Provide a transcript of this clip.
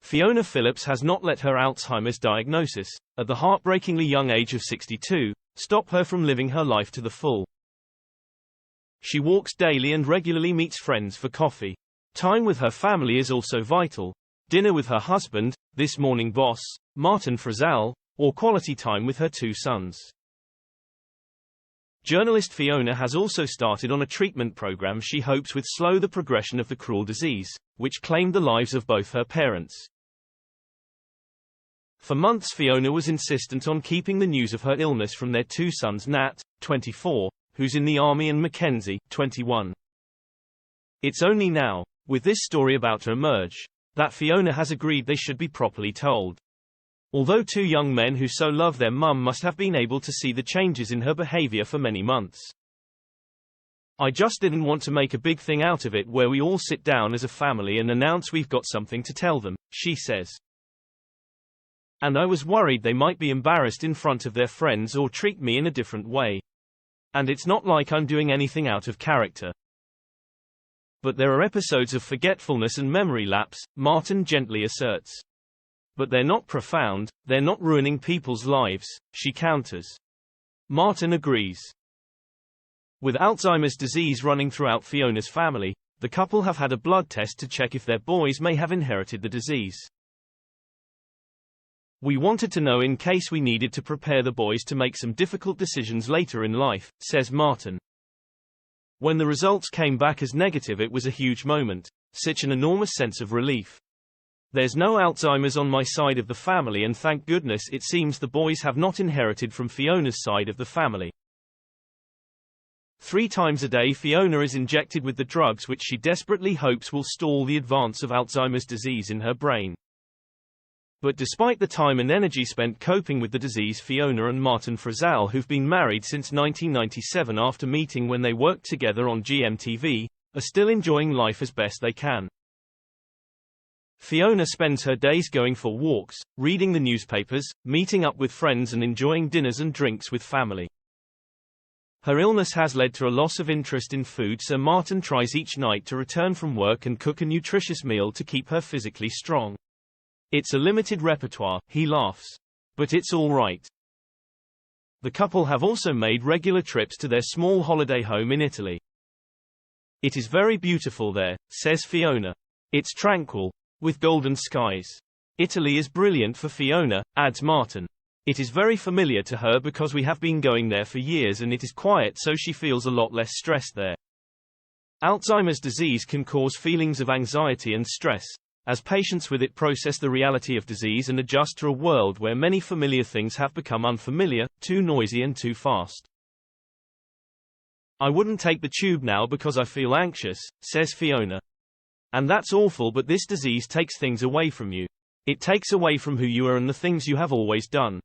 Fiona Phillips has not let her Alzheimer's diagnosis, at the heartbreakingly young age of 62, stop her from living her life to the full. She walks daily and regularly meets friends for coffee. Time with her family is also vital. Dinner with her husband, this morning boss, Martin Frizzell, or quality time with her 2 sons. Journalist Fiona has also started on a treatment program she hopes would slow the progression of the cruel disease, which claimed the lives of both her parents. For months Fiona was insistent on keeping the news of her illness from their 2 sons, Nat, 24, who's in the army, and Mackenzie, 21. It's only now, with this story about to emerge, that Fiona has agreed they should be properly told. Although 2 young men who so love their mum must have been able to see the changes in her behavior for many months. I just didn't want to make a big thing out of it where we all sit down as a family and announce we've got something to tell them, she says. And I was worried they might be embarrassed in front of their friends or treat me in a different way. And it's not like I'm doing anything out of character. But there are episodes of forgetfulness and memory lapse, Martin gently asserts. But they're not profound, they're not ruining people's lives, she counters. Martin agrees. With Alzheimer's disease running throughout Fiona's family, the couple have had a blood test to check if their boys may have inherited the disease. We wanted to know in case we needed to prepare the boys to make some difficult decisions later in life, says Martin. When the results came back as negative, it was a huge moment, such an enormous sense of relief. There's no Alzheimer's on my side of the family, and thank goodness it seems the boys have not inherited from Fiona's side of the family. 3 times a day Fiona is injected with the drugs which she desperately hopes will stall the advance of Alzheimer's disease in her brain. But despite the time and energy spent coping with the disease, Fiona and Martin Frizzell, who've been married since 1997 after meeting when they worked together on GMTV, are still enjoying life as best they can. Fiona spends her days going for walks, reading the newspapers, meeting up with friends and enjoying dinners and drinks with family. Her illness has led to a loss of interest in food, so Martin tries each night to return from work and cook a nutritious meal to keep her physically strong. It's a limited repertoire, he laughs. But it's all right. The couple have also made regular trips to their small holiday home in Italy. It is very beautiful there, says Fiona. It's tranquil, with golden skies. Italy is brilliant for Fiona, adds Martin. It is very familiar to her because we have been going there for years, and it is quiet, so she feels a lot less stressed there. Alzheimer's disease can cause feelings of anxiety and stress, as patients with it process the reality of disease and adjust to a world where many familiar things have become unfamiliar, too noisy and too fast. I wouldn't take the tube now because I feel anxious, says Fiona. And that's awful, but this disease takes things away from you. It takes away from who you are and the things you have always done.